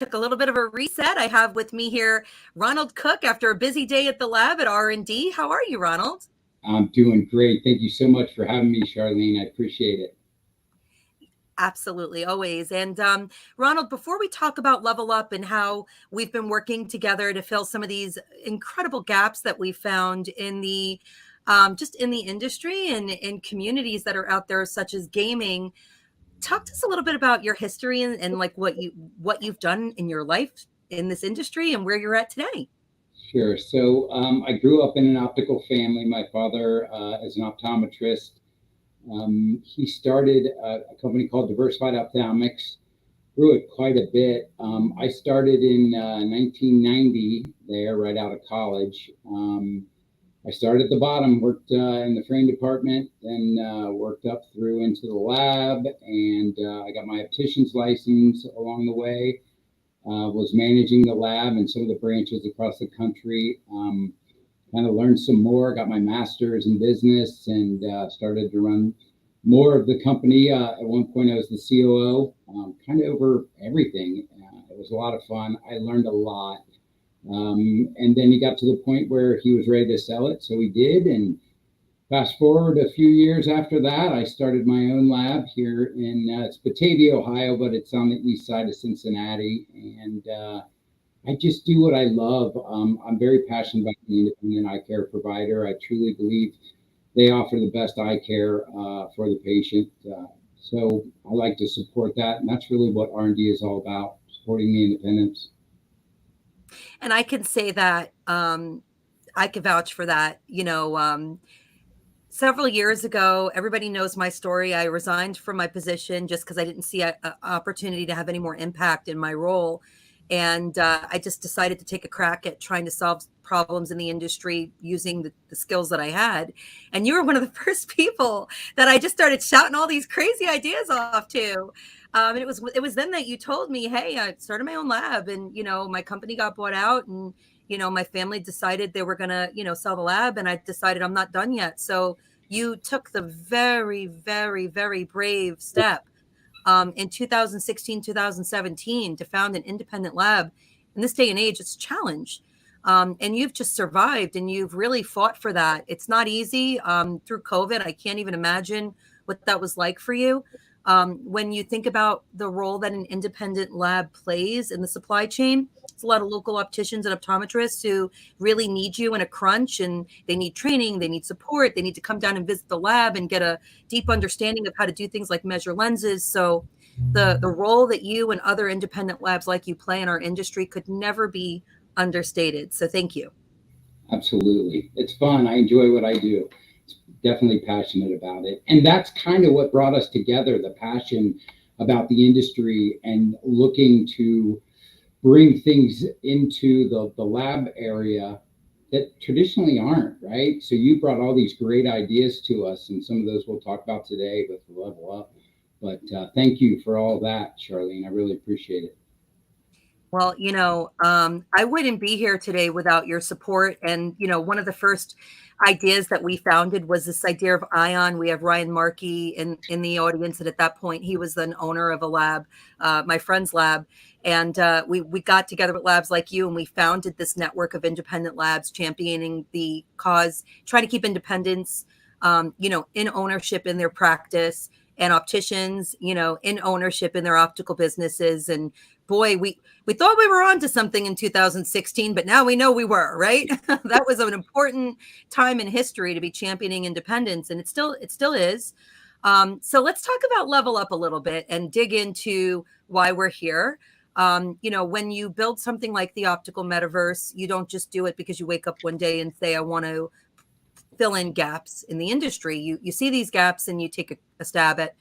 took a little bit of a reset. I have with me here Ronald Cook after a busy day at the lab at R&D. How are you, Ronald? I'm doing great. Thank you so much for having me, Charlene. I appreciate it. Absolutely, always. And Ronald, before we talk about Level Up and how we've been working together to fill some of these incredible gaps that we found in the just in the industry and in communities that are out there, such as gaming, talk to us a little bit about your history and like what you've done in your life in this industry and where you're at today. Sure. So I grew up in an optical family. My father is an optometrist. He started a company called Diversified Ophthalmics, grew it quite a bit. I started in 1990 there, right out of college. I started at the bottom, worked in the frame department, then worked up through into the lab, and I got my optician's license along the way. Was managing the lab and some of the branches across the country. Kind of learned some more, got my master's in business, and started to run more of the company. At one point, I was the COO, kind of over everything. It was a lot of fun. I learned a lot. And then he got to the point where he was ready to sell it, so he did. And fast forward a few years after that, I started my own lab here in it's Batavia, Ohio, but it's on the east side of Cincinnati. And I just do what I love. I'm very passionate about the independent eye care provider. I truly believe they offer the best eye care for the patient. So I like to support that, and that's really what R&D is all about, supporting the independents. And I can say that I can vouch for that. Several years ago, everybody knows my story. I resigned from my position just because I didn't see an opportunity to have any more impact in my role. And I just decided to take a crack at trying to solve problems in the industry using the skills that I had. And you were one of the first people that I just started shouting all these crazy ideas off to. And it was then that you told me, hey, I started my own lab, and my company got bought out, and my family decided they were gonna sell the lab, and I decided I'm not done yet. So you took the very, very, very brave step in 2016, 2017 to found an independent lab. In this day and age, it's a challenge. And you've just survived, and you've really fought for that. It's not easy. Through COVID, I can't even imagine what that was like for you. When you think about the role that an independent lab plays in the supply chain, it's a lot of local opticians and optometrists who really need you in a crunch, and they need training, they need support, they need to come down and visit the lab and get a deep understanding of how to do things like measure lenses. So the role that you and other independent labs like you play in our industry could never be understated. So thank you. Absolutely. It's fun. I enjoy what I do. Definitely passionate about it. And that's kind of what brought us together, the passion about the industry and looking to bring things into the lab area that traditionally aren't, right? So you brought all these great ideas to us, and some of those we'll talk about today with the Level Up. But thank you for all that, Charlene. I really appreciate it. Well, I wouldn't be here today without your support. And, one of the first ideas that we founded was this idea of Ion. We have Ryan Markey in the audience. And at that point, he was an owner of a lab, my friend's lab. And we got together with labs like you, and we founded this network of independent labs championing the cause, trying to keep independence, in ownership in their practice, and opticians, in ownership in their optical businesses. And boy, we thought we were on to something in 2016, but now we know we were, right? That was an important time in history to be championing independence, and it still is. So let's talk about Level Up a little bit and dig into why we're here. When you build something like the optical metaverse, you don't just do it because you wake up one day and say, I want to fill in gaps in the industry. You see these gaps and you take a stab at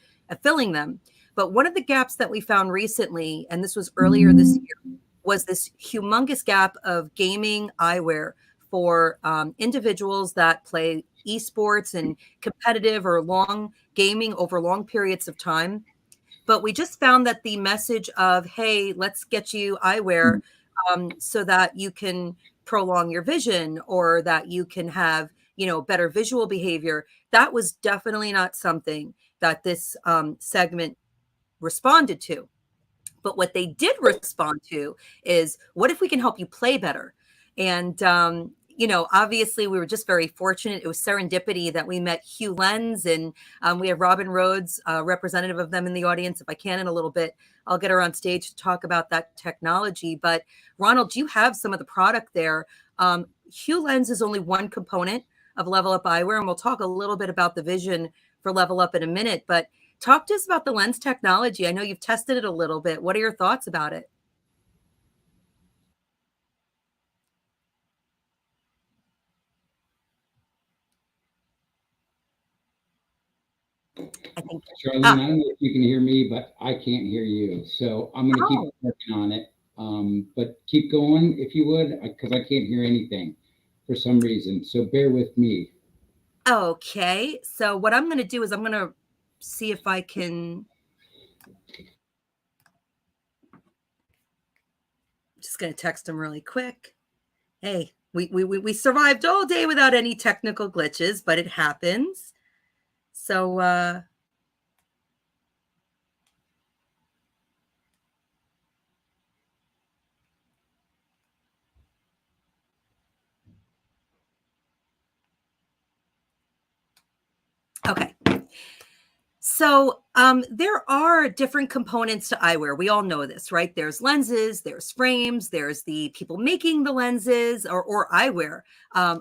filling them. But one of the gaps that we found recently, and this was earlier this year, was this humongous gap of gaming eyewear for individuals that play esports and competitive or long gaming over long periods of time. But we just found that the message of, hey, let's get you eyewear so that you can prolong your vision, or that you can have, better visual behavior. That was definitely not something that this segment responded to. But what they did respond to is, what if we can help you play better? And, obviously we were just very fortunate. It was serendipity that we met Hugh Lens, and we have Robin Rhodes, representative of them in the audience. If I can, in a little bit, I'll get her on stage to talk about that technology. But Ronald, you have some of the product there. Hugh Lens is only one component of Level Up Eyewear, and we'll talk a little bit about the vision for Level Up in a minute. But talk to us about the lens technology. I know you've tested it a little bit. What are your thoughts about it? I think. Charlene, Ah, I don't know if you can hear me, but I can't hear you. So I'm going to keep oh, working on it. But keep going if you would, because I can't hear anything for some reason. So bear with me. okay. So what I'm going to do is I'm going to see if I can. Just going to text him really quick. Hey, we survived all day without any technical glitches, but it happens. So okay. So there are different components to eyewear. We all know this, right? There's lenses, there's frames, there's the people making the lenses or eyewear.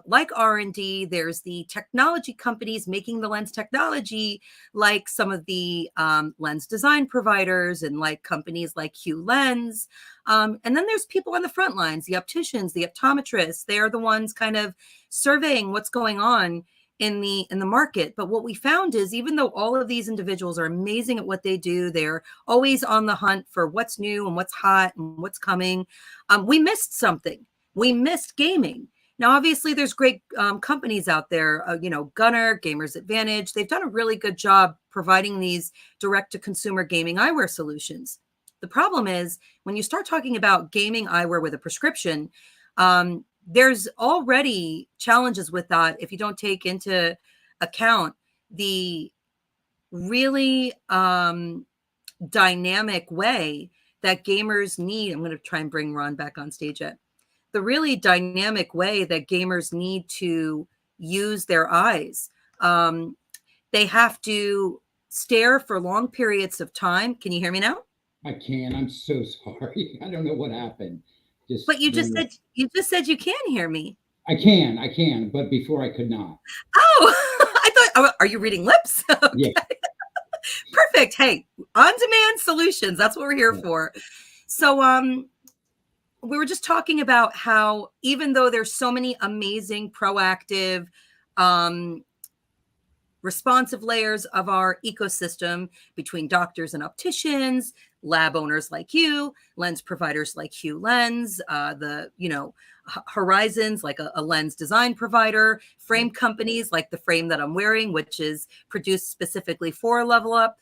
Like R&D, there's the technology companies making the lens technology, like some of the lens design providers and like companies like Hugh Lens. And then there's people on the front lines, the opticians, the optometrists. They're the ones kind of surveying what's going on in the market. But what we found is, even though all of these individuals are amazing at what they do, they're always on the hunt for what's new and what's hot and what's coming. We missed something. We missed gaming. Now, obviously, there's great companies out there, Gunner, Gamers Advantage. They've done a really good job providing these direct-to-consumer gaming eyewear solutions. The problem is, when you start talking about gaming eyewear with a prescription, there's already challenges with that if you don't take into account the really dynamic way that gamers need. I'm going to try and bring Ron back on stage yet. The really dynamic way that gamers need to use their eyes. They have to stare for long periods of time. Can you hear me now? I can. I'm so sorry. I don't know what happened. Just But you just said you can hear me. I can, but before I could not. Oh, I thought, are you reading lips? Yeah. Perfect. Hey, on-demand solutions. That's what we're here Yeah. for. So we were just talking about how, even though there's so many amazing, proactive, um, responsive layers of our ecosystem between doctors and opticians, lab owners like you, lens providers like Hugh Lens, Horizons like a lens design provider, frame companies like the frame that I'm wearing, which is produced specifically for Level Up.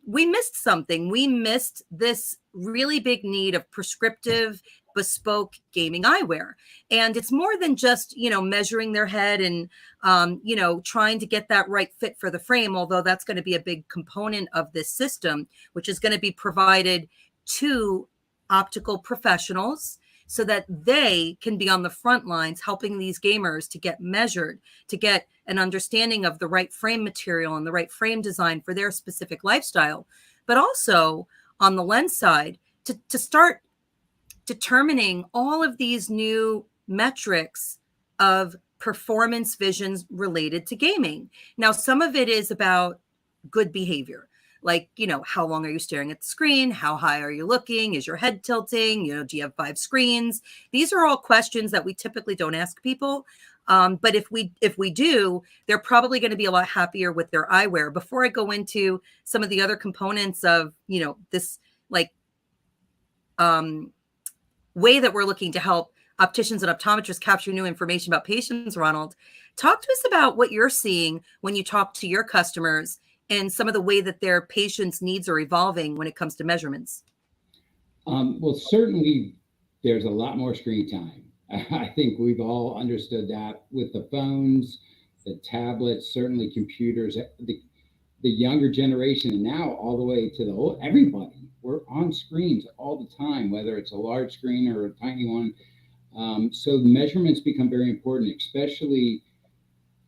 We missed something. We missed this really big need of prescriptive, bespoke gaming eyewear. And it's more than just, measuring their head and, trying to get that right fit for the frame, although that's going to be a big component of this system, which is going to be provided to optical professionals so that they can be on the front lines helping these gamers to get measured, to get an understanding of the right frame material and the right frame design for their specific lifestyle. But also on the lens side, to start determining all of these new metrics of performance visions related to gaming. Now, some of it is about good behavior. Like, how long are you staring at the screen? How high are you looking? Is your head tilting? Do you have 5 screens? These are all questions that we typically don't ask people. But if we do, they're probably going to be a lot happier with their eyewear. Before I go into some of the other components of, this like way that we're looking to help opticians and optometrists capture new information about patients, Ronald, talk to us about what you're seeing when you talk to your customers and some of the way that their patients' needs are evolving when it comes to measurements. Well, certainly there's a lot more screen time. I think we've all understood that with the phones, the tablets, certainly computers, the younger generation, and now all the way to the old, everybody. we're on screens all the time, whether it's a large screen or a tiny one. So the measurements become very important, especially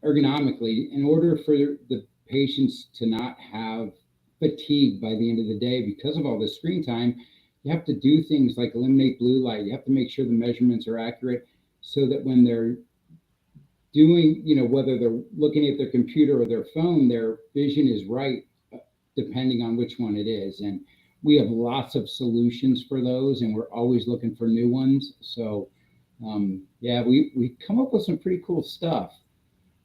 ergonomically, in order for the patients to not have fatigue by the end of the day because of all this screen time. You have to do things like eliminate blue light. You have to make sure the measurements are accurate so that when they're doing, whether they're looking at their computer or their phone, their vision is right, depending on which one it is. And we have lots of solutions for those, and we're always looking for new ones. So, yeah, we come up with some pretty cool stuff.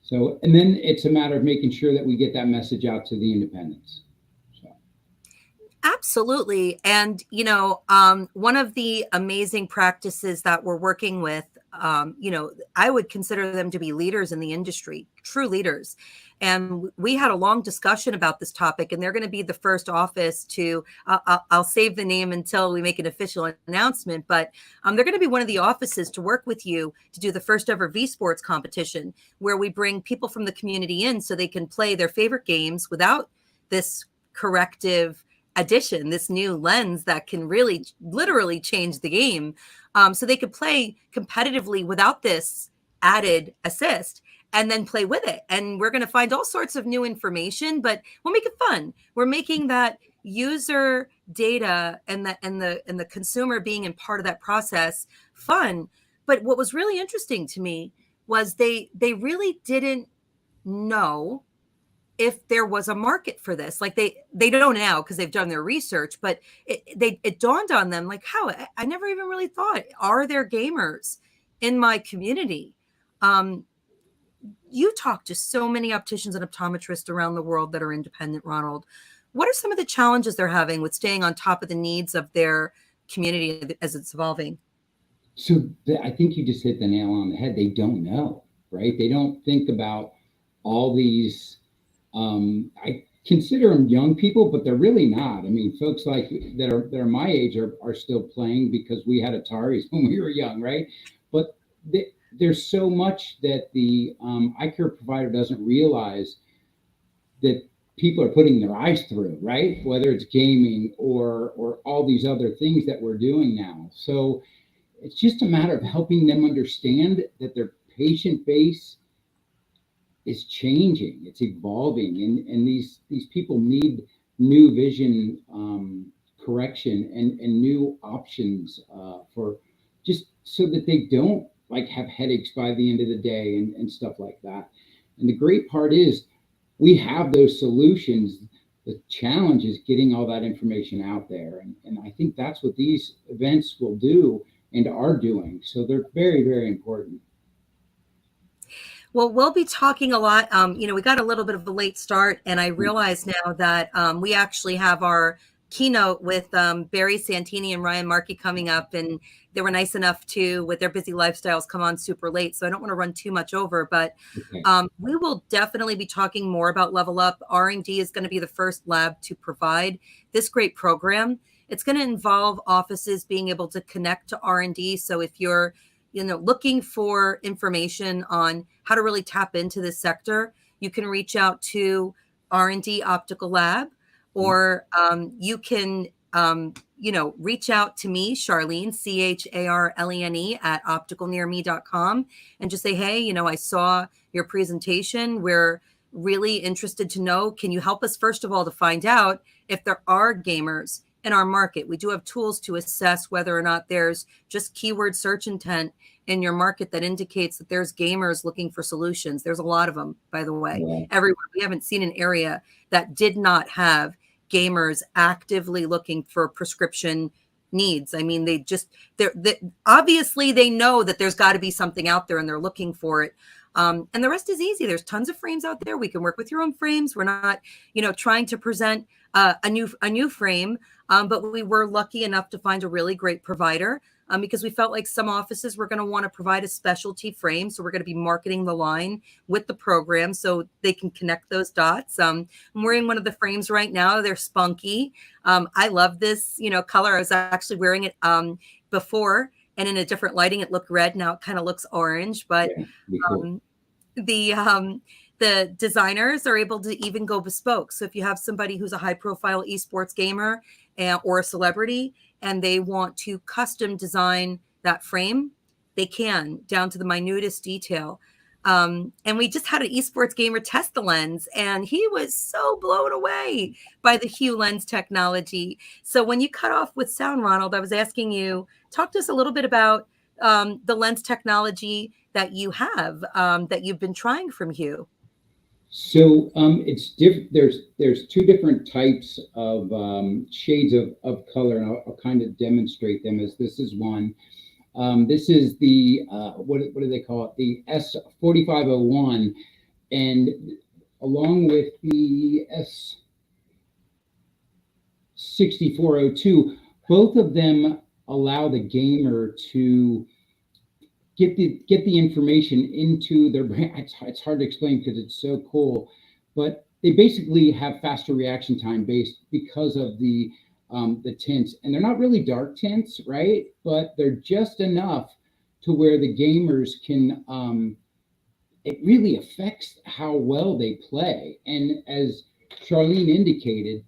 So, and then it's a matter of making sure that we get that message out to the independents. So, Absolutely. And, one of the amazing practices that we're working with, I would consider them to be leaders in the industry, true leaders. And we had a long discussion about this topic, and they're going to be the first office to, I'll save the name until we make an official announcement, but they're going to be one of the offices to work with you to do the first ever V Sports competition, where we bring people from the community in so they can play their favorite games without this corrective addition, this new lens that can really literally change the game. So they could play competitively without this added assist and then play with it. And we're going to find all sorts of new information, but we'll make it fun. We're making that user data and the consumer being in part of that process fun. But what was really interesting to me was they really didn't know if there was a market for this. Like they don't now because they've done their research, but it dawned on them like, how I never even really thought, are there gamers in my community? You talk to so many opticians and optometrists around the world that are independent, Ronald. What are some of the challenges they're having with staying on top of the needs of their community as it's evolving? so I think you just hit the nail on the head. They don't know, right? They don't think about all these. I consider them young people, but they're really not. I mean, folks like that are my age are still playing because we had Ataris when we were young, right? But there's so much that the eye care provider doesn't realize that people are putting their eyes through, right? Whether it's gaming or all these other things that we're doing now. So it's just a matter of helping them understand that their patient base is changing, it's evolving, and these people need new vision correction and new options for just so that they don't like have headaches by the end of the day and stuff like that. And the great part is we have those solutions. The challenge is getting all that information out there, and I think that's what these events will do and are doing. So they're very, very important. Well, we'll be talking a lot. We got a little bit of a late start, and I realize now that we actually have our keynote with Barry Santini and Ryan Markey coming up, and they were nice enough to, with their busy lifestyles, come on super late. So I don't want to run too much over, but Okay. we will definitely be talking more about Level Up. R&D is going to be the first lab to provide this great program. It's going to involve offices being able to connect to R&D. So if you're looking for information on how to really tap into this sector, you can reach out to R&D Optical Lab, or you can, reach out to me, Charlene, CHARLENE at opticalnearme.com, and just say, hey, I saw your presentation. We're really interested to know, can you help us, first of all, to find out if there are gamers in our market? We do have tools to assess whether or not there's just keyword search intent in your market that indicates that there's gamers looking for solutions. There's a lot of them, by the way, Yeah. everywhere. We haven't seen an area that did not have gamers actively looking for prescription needs. I mean, they're obviously they know that there's got to be something out there and they're looking for it. And the rest is easy. There's tons of frames out there. We can work with your own frames. We're not, trying to present a new frame, but we were lucky enough to find a really great provider because we felt like some offices were going to want to provide a specialty frame. So we're going to be marketing the line with the program so they can connect those dots. I'm wearing one of the frames right now. They're spunky. I love this, color. I was actually wearing it before, and in a different lighting, it looked red. Now it kind of looks orange, but Yeah, be cool. The designers are able to even go bespoke. So if you have somebody who's a high profile esports gamer or a celebrity, and they want to custom design that frame, they can, down to the minutest detail. And we just had an esports gamer test the lens, and he was so blown away by the Hue lens technology. So when you cut off with sound, Ronald, I was asking you, talk to us a little bit about the lens technology that you have, that you've been trying from Hue. So it's different. There's two different types of shades of color, and I'll kind of demonstrate them as this is one. This is the what do they call it? The S4501, and along with the S6402, both of them allow the gamer to get the information into their brain. It's hard to explain because it's so cool, but they basically have faster reaction time based because of the tints, and they're not really dark tints, right? But they're just enough to where the gamers can. It really affects how well they play, and as Charlene indicated,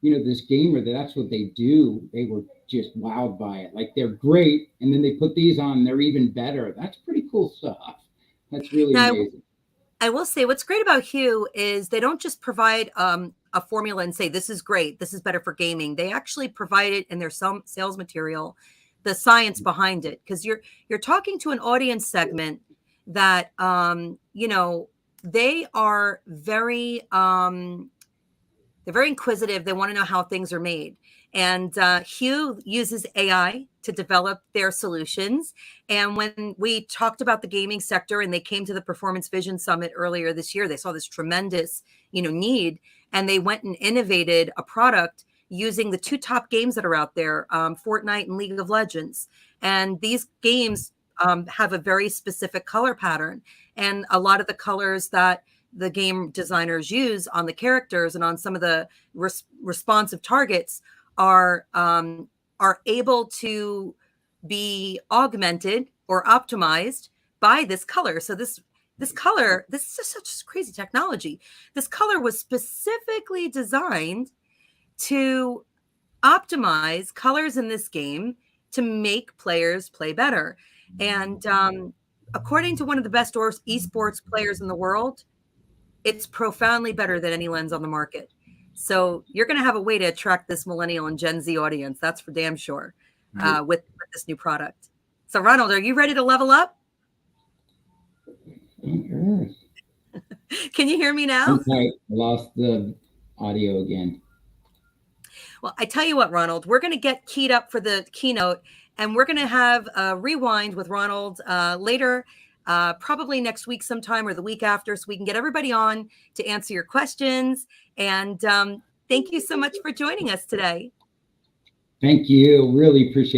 this gamer, that's what they do. They were just wowed by it. Like, they're great, and then they put these on, they're even better. That's pretty cool stuff. That's really Now, amazing. I will say what's great about Hue is they don't just provide a formula and say, this is great, this is better for gaming. They actually provide it in their sales material, the science behind it, because you're talking to an audience segment that, they are very, they're very inquisitive. They want to know how things are made. And Hue uses AI to develop their solutions. And when we talked about the gaming sector and they came to the Performance Vision Summit earlier this year, they saw this tremendous, need, and they went and innovated a product using the two top games that are out there, Fortnite and League of Legends. And these games have a very specific color pattern. And a lot of the colors that the game designers use on the characters and on some of the responsive targets are able to be augmented or optimized by this color. So this color, this is just such crazy technology. This color was specifically designed to optimize colors in this game to make players play better. And according to one of the best esports players in the world, it's profoundly better than any lens on the market. So you're going to have a way to attract this millennial and Gen Z audience. That's for damn sure, with this new product. So Ronald, are you ready to level up? Can you hear me now? I lost the audio again. Well, I tell you what, Ronald, we're going to get keyed up for the keynote, and we're going to have a rewind with Ronald later, probably next week sometime or the week after, so we can get everybody on to answer your questions. And thank you so much for joining us today. Thank you. Really appreciate it.